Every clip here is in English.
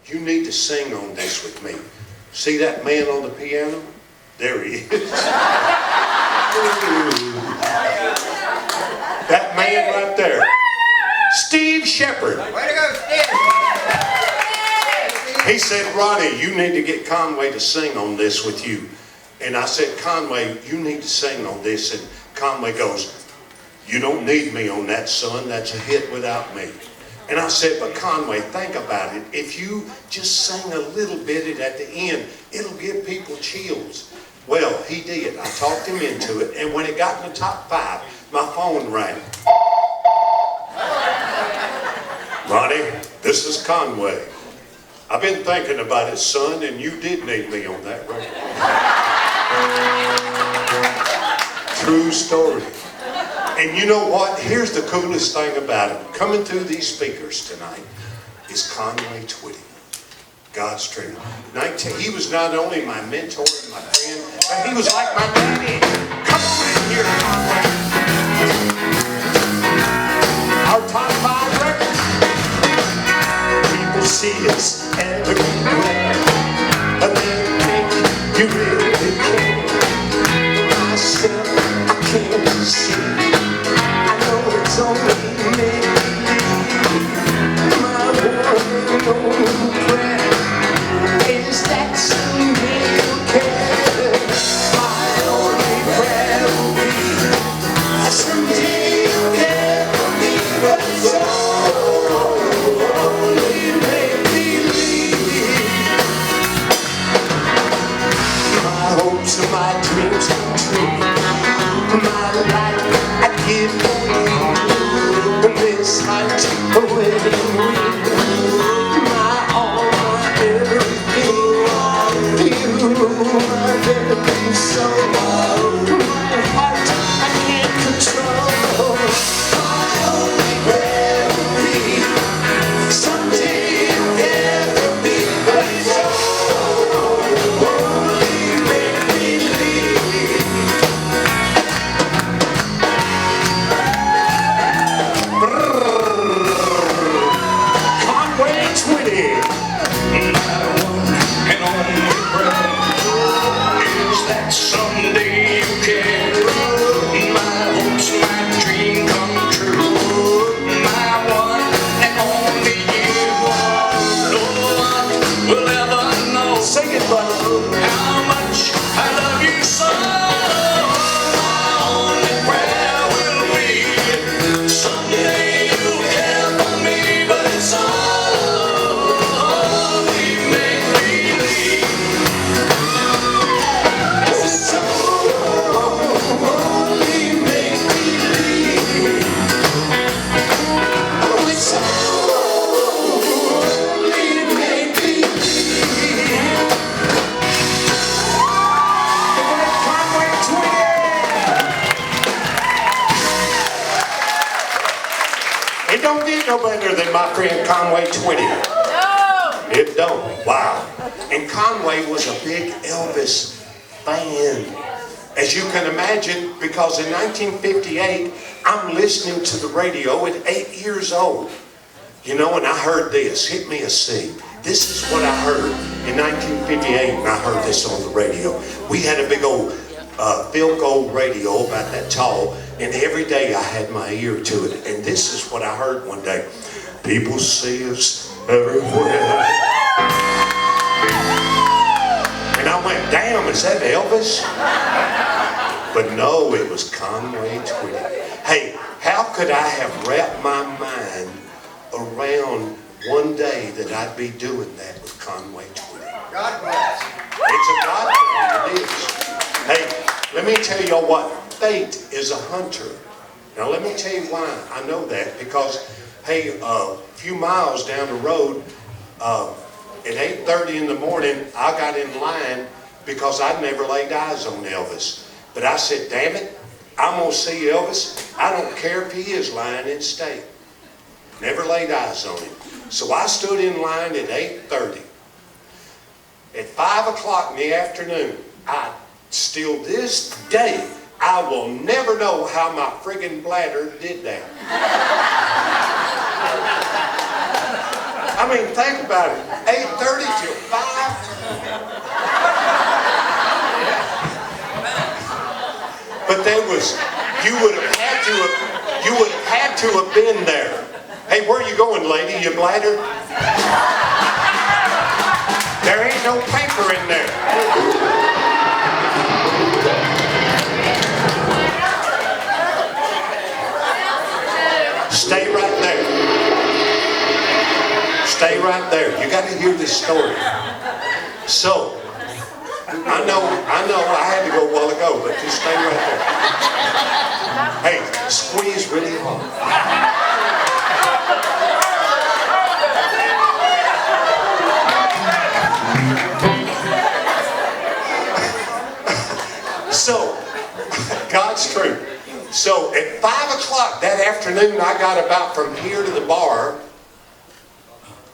you need to sing on this with me. See that man on the piano? There he is. That man right there. Steve Shepard. Way to go, Steve. He said, Ronnie, you need to get Conway to sing on this with you. And I said, Conway, you need to sing on this. And Conway goes, you don't need me on that, son. That's a hit without me. And I said, but Conway, think about it. If you just sing a little bit at the end, it'll give people chills. Well, he did. I talked him into it. And when it got in the top 5, my phone rang. Ronnie, this is Conway. I've been thinking about it, son, and you did need me on that record. True story. And you know what? Here's the coolest thing about it. Coming through these speakers tonight is Conway Twitty. God's truth. He was not only my mentor and my friend, but he was like my daddy. Come on in here, Conway. Our top 5 records. People see us everywhere, and they think you really care. Myself, I can't see. I know it's only me. My one and only prayer is that someday you'll care. My only prayer will be someday you'll care for me. But it's only make-believe. My hopes and my dreams come true. My life I give for you. This heart a wedding ring. My all, my everything. You, my very soul. My heart I can't control. My only prayer will be someday you'll care for me. But it's only make-believe. Conway Twitty. And only prayer is that someday you care. My hopes, my dream come true. My one and only you. No one will ever know. Sing it, buddy. How much I love you so. My only prayer will be someday you'll care for me, but it's only make-believe. It's only make-believe. It's only make-believe. Conway Twitty. It don't get no better than my friend Conway Twitty. It don't. Wow. And Conway was a big Elvis fan. As you can imagine, because in 1958, I'm listening to the radio at 8 years old. You know, and I heard this. Hit me a C. This is what I heard in 1958 when I heard this on the radio. We had a big old Phil Gold radio about that tall, and every day I had my ear to it. And this is what I heard one day. People see us everywhere. And I went, damn, is that Elvis? But no, it was Conway Twitty. Hey, how could I have wrapped my mind around one day that I'd be doing that with Conway Twitty? God bless. It's a God thing, it is. Hey, let me tell y'all what, fate is a hunter. Now let me tell you why I know that, because, hey, a few miles down the road, at 8:30 in the morning, I got in line because I'd never laid eyes on Elvis. But I said, damn it, I'm going to see Elvis. I don't care if he is lying in state. Never laid eyes on him. So I stood in line at 8:30. At 5 o'clock in the afternoon, still this day, I will never know how my friggin' bladder did that. I mean, think about it. 8:30 till 5. But there was, you would have had to have been there. Hey, where are you going, lady? You bladder? There ain't no paper in there. Stay right there. Stay right there. You got to hear this story. So, I know, I had to go a while ago, but just stay right there. Hey, squeeze really hard. So, God's truth. So, at 5 o'clock that afternoon, I got about from here to the bar.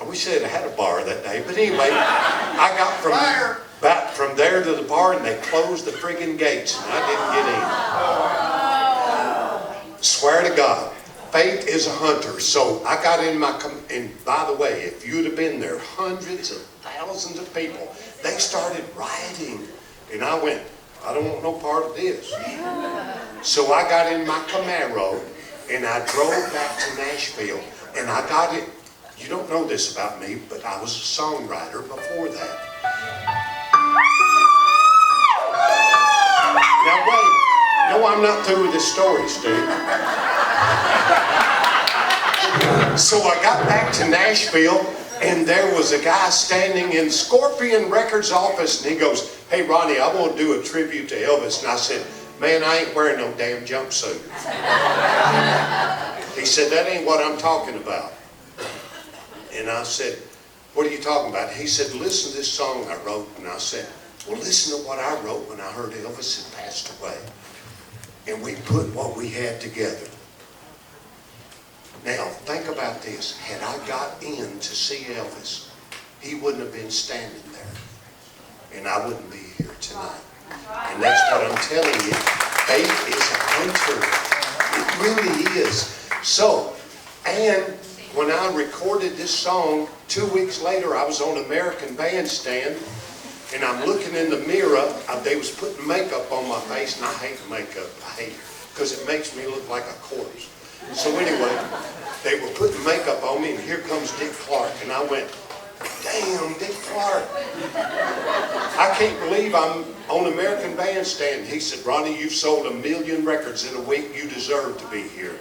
I wish they'd had a bar that day, but anyway, I got about from there to the bar, and they closed the friggin' gates, and I didn't get in. Swear to God, faith is a hunter. So I got in my, and by the way, if you'd have been there, hundreds of thousands of people, they started rioting, and I went, I don't want no part of this. So I got in my Camaro, and I drove back to Nashville, and I got it. You don't know this about me, but I was a songwriter before that. Now wait, no, I'm not through with this story, Steve. So I got back to Nashville, and there was a guy standing in Scorpion Records office, and he goes, hey Ronnie, I want to do a tribute to Elvis. And I said, man, I ain't wearing no damn jumpsuit. He said, that ain't what I'm talking about. And I said, what are you talking about? He said, listen to this song I wrote. And I said, well, listen to what I wrote when I heard Elvis had passed away. And we put what we had together. Now, think about this. Had I got in to see Elvis, he wouldn't have been standing there. And I wouldn't be here tonight. And that's what I'm telling you. Faith is a hunter. It really is. So, and when I recorded this song, 2 weeks later, I was on American Bandstand, and I'm looking in the mirror. They was putting makeup on my face, and I hate makeup. I hate it, because it makes me look like a corpse. So anyway, they were putting makeup on me, and here comes Dick Clark, and I went, damn, Dick Clark. I can't believe I'm on American Bandstand. He said, Ronnie, you've sold 1 million records in a week. You deserve to be here.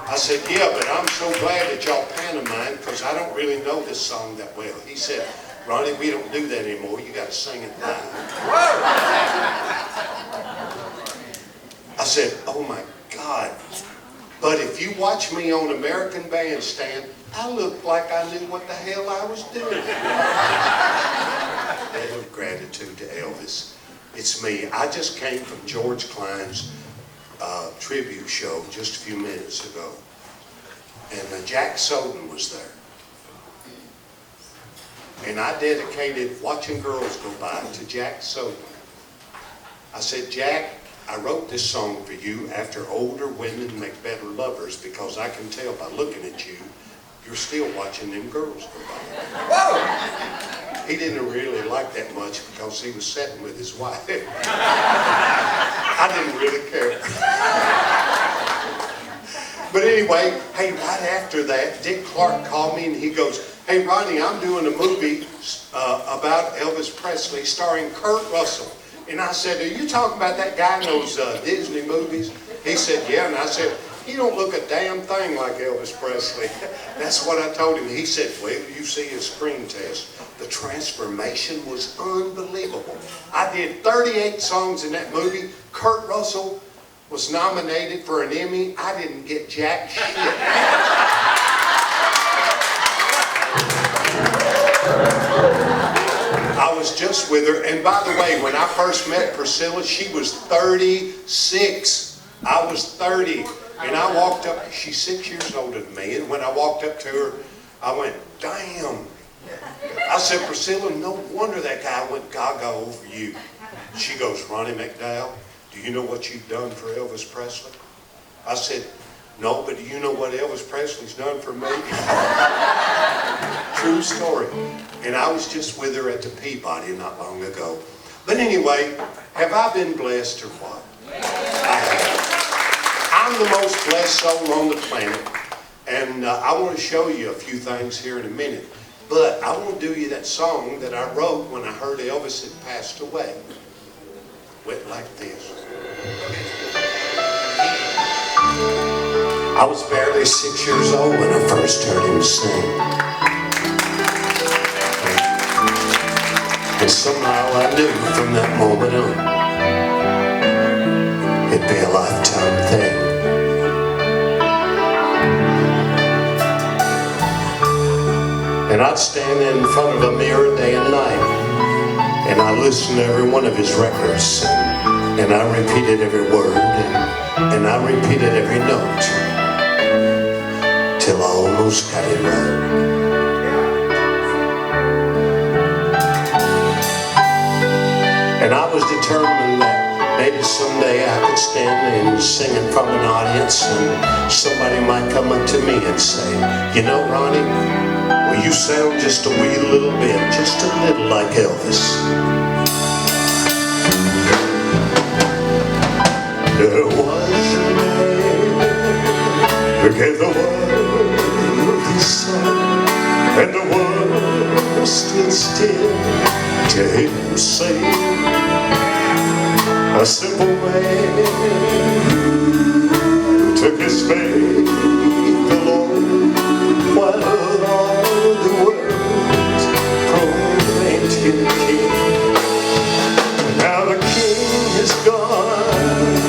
I said, yeah, but I'm so glad that y'all pantomime, because I don't really know this song that well. He said, Ronnie, we don't do that anymore. You got to sing it live. I said, oh my God. But if you watch me on American Bandstand, I look like I knew what the hell I was doing. That of gratitude to Elvis. It's me. I just came from George Klein's tribute show just a few minutes ago, and Jack Soden was there, and I dedicated Watching Girls Go By to Jack Soden. I said, Jack, I wrote this song for you after older women make better lovers, because I can tell by looking at you, you're still watching them girls go by. Whoa! He didn't really like that much because he was sitting with his wife. I didn't really care. But anyway, hey, right after that, Dick Clark called me and he goes, hey, Ronnie, I'm doing a movie about Elvis Presley starring Kurt Russell. And I said, are you talking about that guy in those Disney movies? He said, yeah. And I said, you don't look a damn thing like Elvis Presley. That's what I told him. He said, well, you see his screen test. The transformation was unbelievable. I did 38 songs in that movie. Kurt Russell was nominated for an Emmy. I didn't get jack shit. I was just with her. And by the way, when I first met Priscilla, she was 36. I was 30. And I walked up, she's 6 years older than me, and when I walked up to her, I went, damn. I said, Priscilla, no wonder that guy went gaga over you. She goes, Ronnie McDowell, do you know what you've done for Elvis Presley? I said, no, but do you know what Elvis Presley's done for me? true story. And I was just with her at the Peabody not long ago. But anyway, have I been blessed or what? I have. I'm the most blessed soul on the planet. And I want to show you a few things here in a minute. But I want to do you that song that I wrote when I heard Elvis had passed away. Went like this. I was barely 6 years old when I first heard him sing. And somehow I knew from that moment on, it'd be a lifetime thing. And I'd stand in front of a mirror day and night, and I listened to every one of his records, and I repeated every word, and I repeated every note, till I almost got it right. And I was determined that maybe someday I could stand and sing in front of an audience, and somebody might come up to me and say, you know, Ronnie, well, you sound just a wee little bit, just a little like Elvis. There was a man who gave the world his son, and the world stood still to hear him sing. A simple man who took his faith alone, while all the world proclaimed him king. Now the king is gone,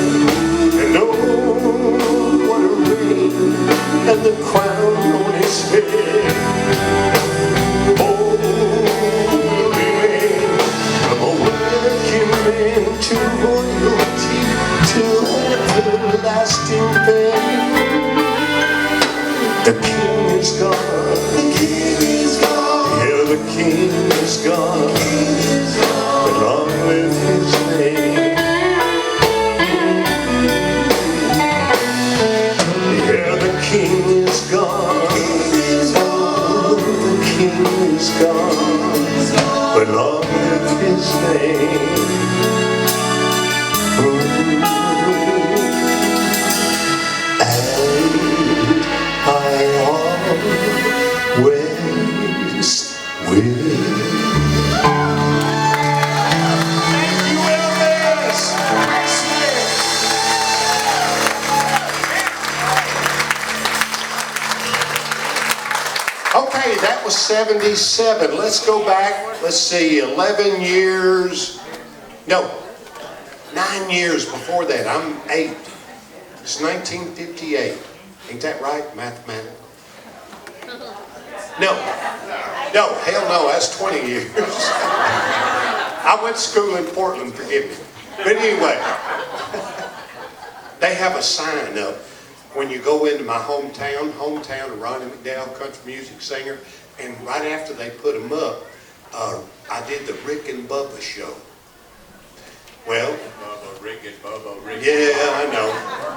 and oh, what a reign, and the crown on his head. Oh, remain from a working man to royalty, to everlasting fame. The king is gone. The king is gone. Yeah, the king is gone. But long live his name. Yeah, the king is gone. Oh, the king is gone. But long live his name. I always will. Thank you, Elvis. Okay, that was 77. Let's go back. Let's see, 11 years. No, 9 years before that. I'm 8. It's 1958. Ain't that right, mathematically? No, hell no, that's 20 years. I went to school in Portland, forgive me. But anyway, they have a sign up when you go into my hometown of Ronnie McDowell, country music singer, and right after they put them up, I did the Rick and Bubba show. Well, Bubba, Rick and Bubba, Rick. yeah, I know.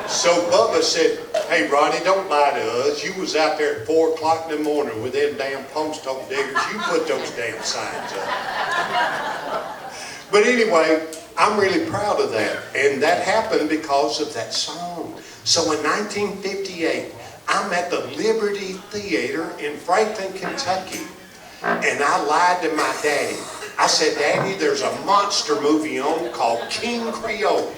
So Bubba said, hey, Ronnie, don't lie to us. You was out there at 4 o'clock in the morning with them damn post hole diggers. You put those damn signs up. But anyway, I'm really proud of that. And that happened because of that song. So in 1958, I'm at the Blvd Theater in Franklin, Kentucky. And I lied to my daddy. I said, Daddy, there's a monster movie on called King Creole.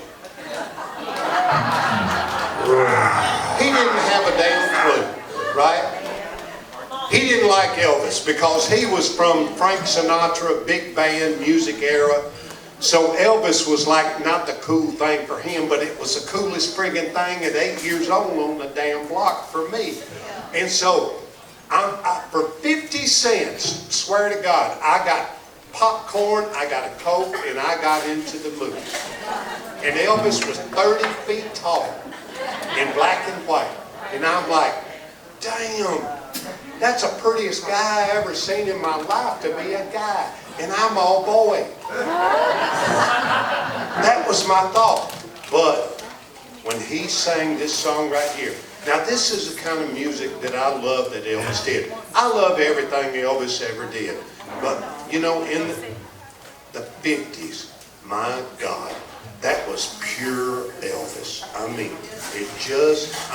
He didn't have a damn clue, right? He didn't like Elvis because he was from Frank Sinatra, big band, music era. So Elvis was like not the cool thing for him, but it was the coolest friggin' thing at 8 years old on the damn block for me. And so, for 50 cents, swear to God, I got popcorn, I got a Coke, and I got into the movie. And Elvis was 30 feet tall in black and white. And I'm like, damn, that's the prettiest guy I ever seen in my life to be a guy. And I'm all boy. That was my thought. But when he sang this song right here, Now this is the kind of music that I love that Elvis did. I love everything Elvis ever did. But, you know, in the 50s, my God, that was pure Elvis. I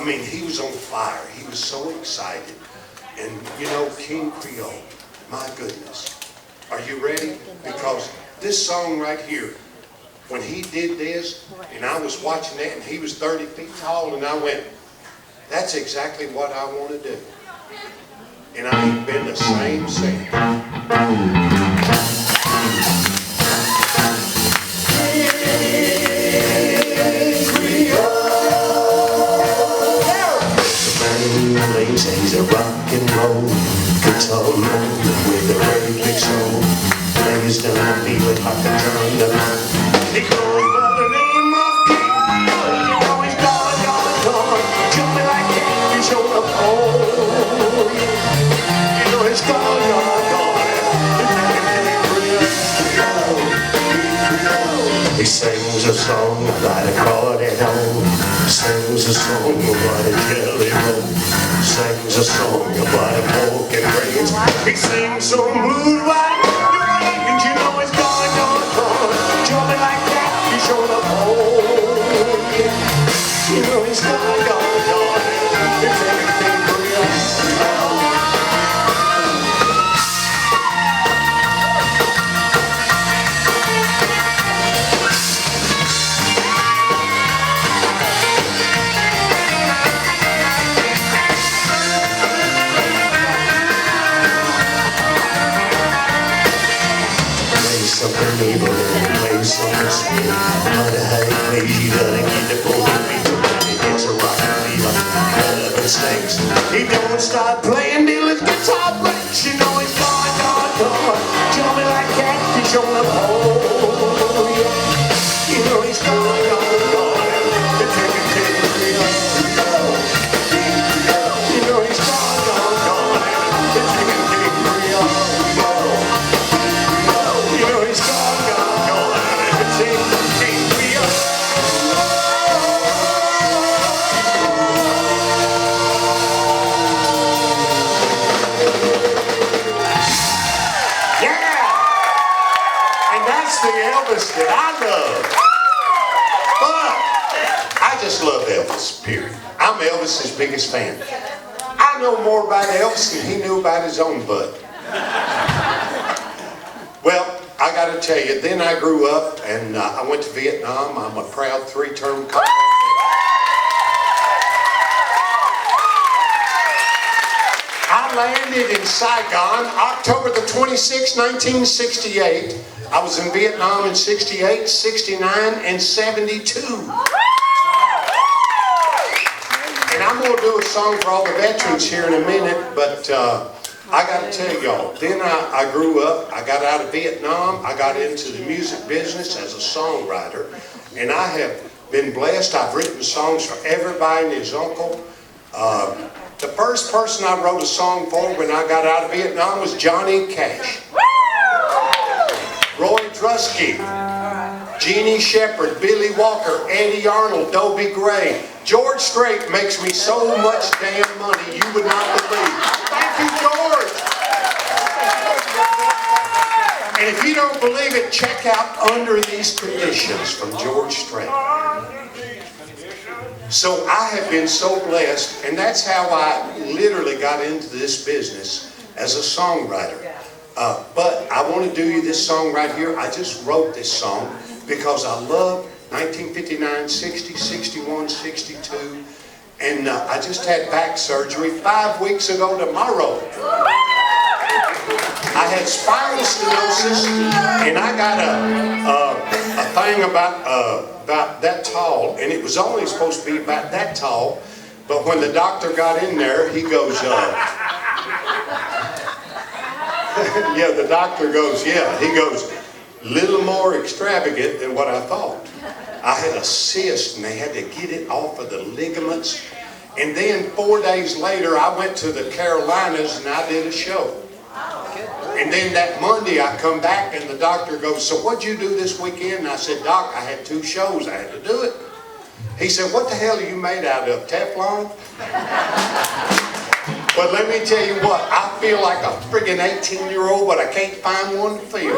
mean, he was on fire. He was so excited. And, you know, King Creole, my goodness. Are you ready? Because this song right here, when he did this, and I was watching that, and he was 30 feet tall, and I went, that's exactly what I want to do. And I ain't been the same since. He's a rock and roll guitar man with a very big soul. Plays down the beat like a drum. He goes by the name of King. You know he's gone. Jumping like that, he's on the pole. You know he's gone. He sings a song about a accordion. Sings a song about a jelly roll. Sings a song about a pork and greens. He sings some blues like and you know he's gone. Jumping like that, he's on the pole. You know he's gone. It's everything for you. Something evil and play something sweet. But hey, he doesn't get the full beat. He gets a rock and fever, love and snakes. He don't start playing till his guitar breaks. You know he's gone. Jumping like that, he's on the pole. You know he's gone. It's everything real. You know he's gone. It's everything real. You know he's gone, everything real. Yeah! And that's the Elvis that I love. But I just love Elvis, period. I'm Elvis's biggest fan. I know more about Elvis than he knew about his own butt. Well, I got to tell you, then I grew up and I went to Vietnam. I'm a proud 3-term combat. I landed in Saigon, October the 26th, 1968. I was in Vietnam in 68, 69, and 72. And I'm going to do a song for all the veterans here in a minute, but I got to tell y'all, then I grew up, I got out of Vietnam, I got into the music business as a songwriter, and I have been blessed. I've written songs for everybody and his uncle. The first person I wrote a song for when I got out of Vietnam was Johnny Cash, Roy Trusky, Jeannie Shepherd, Billy Walker, Eddie Arnold, Dobie Gray. George Strait makes me so much damn money you would not believe. Thank you, George. And if you don't believe it, check out Under These Conditions from George Strait. So I have been so blessed, and that's how I literally got into this business as a songwriter. But I want to do you this song right here. I just wrote this song because I love 1959, 60, 61, 62, and I just had back surgery 5 weeks ago tomorrow. I had spinal stenosis, and I got a thing about that tall, and it was only supposed to be about that tall, but when the doctor got in there, he goes, yeah, the doctor goes, yeah, he goes, little more extravagant than what I thought. I had a cyst, and they had to get it off of the ligaments, and then 4 days later, I went to the Carolinas, and I did a show. And then that Monday I come back and the doctor goes, so what'd you do this weekend? And I said, Doc, I had 2 shows. I had to do it. He said, what the hell are you made out of, Teflon? But let me tell you what, I feel like a friggin' 18-year-old, but I can't find one to feel.